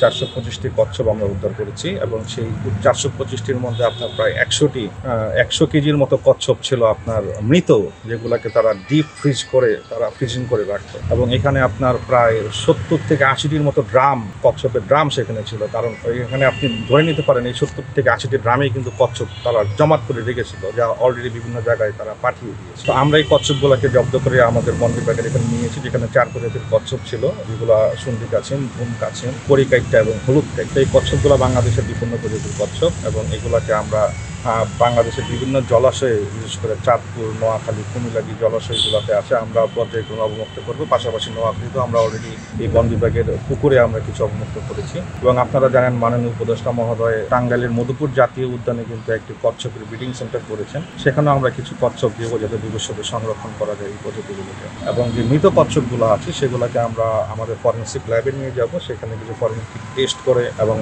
425টি কচ্ছপ আমরা উদ্ধার করেছি এবং সেই 425টির মধ্যে আপনার প্রায় 100 কেজির মতো কচ্ছপ ছিল আপনার মৃত, যেগুলোকে তারা ডিপ ফ্রিজিং করে রাখতো। এবং এখানে আপনার প্রায় 70 থেকে 80টির মতো কচ্ছপের ড্রাম সেখানে ছিল। কারণ এখানে আপনি ধরে নিতে পারেন এই 70 থেকে 80টি ড্রামেই কিন্তু কচ্ছপ তারা জমাট করে রেখেছিল, যা অলরেডি বিভিন্ন জায়গায় তারা পাঠিয়ে দিয়েছে। তো আমরা এই কচ্ছপগুলোকে জব্দ করে আমাদের বন বিভাগের এখানে নিয়েছি, যেখানে 4 প্রজাতির কচ্ছপ ছিল, যেগুলো সুন্দি কাছিম, বুম কাছিম, পরিকাইটটা এবং হলুদ কাইট। এই কচ্ছপগুলো বাংলাদেশের বিপন্ন প্রজাতির কচ্ছপ এবং এগুলোকে আমরা বাংলাদেশের বিভিন্ন জলাশয়ে, বিশেষ করে চাঁদপুর, নোয়াখালী, কুমিল্লাগি জলাশয়গুলোতে আছে, আমরা পর্যায়ক্রমে অবমুক্ত করবো। পাশাপাশি নোয়াখালীতেও আমরা অলরেডি এই বন বিভাগের পুকুরে আমরা কিছু অবমুক্ত করেছি। এবং আপনারা জানেন মাননীয় উপদেষ্টা মহোদয় টাঙ্গাইলের মধুপুর জাতীয় উদ্যানে কিন্তু একটি কচ্ছপের ব্রিডিং সেন্টার করেছেন। সেখানেও আমরা কিছু কচ্ছপ দিব যাতে ভবিষ্যতে সংরক্ষণ করা যায় এই প্রজাতিগুলোকে। এবং যে মৃত কচ্ছপগুলো আছে সেগুলোকে আমরা আমাদের ফরেনসিক ল্যাবে নিয়ে যাব, সেখানে কিছু ফরেনসিক টেস্ট করে এবং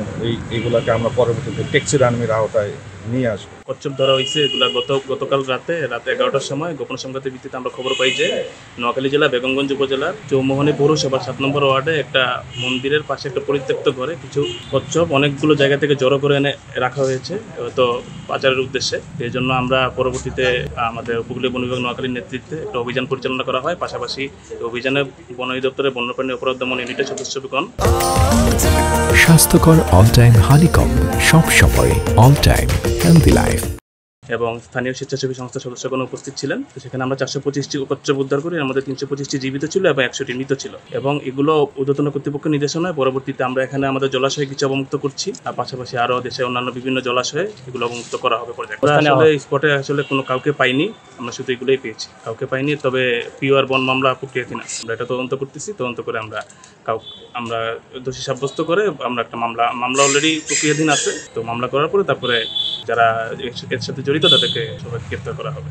এইগুলোকে আমরা পরবর্তীতে টেক্সিডার্মির আওতায় নিয়ে আসবো। কচ্ছপ ধরা হয়েছে এগুলা গতকাল রাতে 11টার সময় গোপন সংবাদের ভিত্তিতে আমরা খবর পাই যে নোয়াখালী জেলা বেগমগঞ্জ উপজেলার চৌমোহনী পৌরসভার 7 নম্বর ওয়ার্ডে একটা মন্দিরের পাশে একটা পরিত্যক্ত ঘরে কিছু কচ্ছপ অনেকগুলো জায়গা থেকে জড়ো করে এনে রাখা হয়েছে, হয়তো পাচারের উদ্দেশ্যে। এই জন্য আমরা পরবর্তীতে আমাদের উপকূলীয় বন বিভাগ নোয়াখালীর নেতৃত্বে একটা অভিযান পরিচালনা করা হয়। পাশাপাশি অভিযানে বন অধিদপ্তরের বন্যপ্রাণী অপরাধ দমন ইউনিটের সদস্যগণ স্বাস্থ্যকর অল টাইম হানিকম, সব সময় অল টাইম হেলদি লাইফ এবং স্থানীয় স্বেচ্ছাসেবী সংস্থার সদস্যগণ উপস্থিত ছিলেন। তো সেখানে আমরা 425টি কচ্ছপ উদ্ধার করি, এর মধ্যে 325টি জীবিত ছিল এবং 100টি মৃত ছিল। এবং এগুলো ঊর্ধ্বতন কর্তৃপক্ষের নির্দেশনায় পরবর্তীতে আমরা এখানে আমাদের জলাশয়ে কিছু অবমুক্ত করছি, আর পাশাপাশি আরও দেশের অন্যান্য বিভিন্ন জলাশয়ে এগুলো অবমুক্ত করা হবে পর্যায়ে। আসলে স্পটে আসলে কোনো কাউকে পাইনি, আমরা শুধু এগুলোই পেয়েছি, কাউকে পাইনি। তবে পিওআর বন মামলা প্রক্রিয়াধীন আছে, আমরা এটা তদন্ত করতেছি। তদন্ত করে আমরা দোষী সাব্যস্ত করে আমরা একটা মামলা অলরেডি প্রক্রিয়াধীন আছে। তো মামলা করার পরে তারপরে যারা এর সাথে জড়িত তাদেরকে সবাইকে গ্রেফতার করা হবে।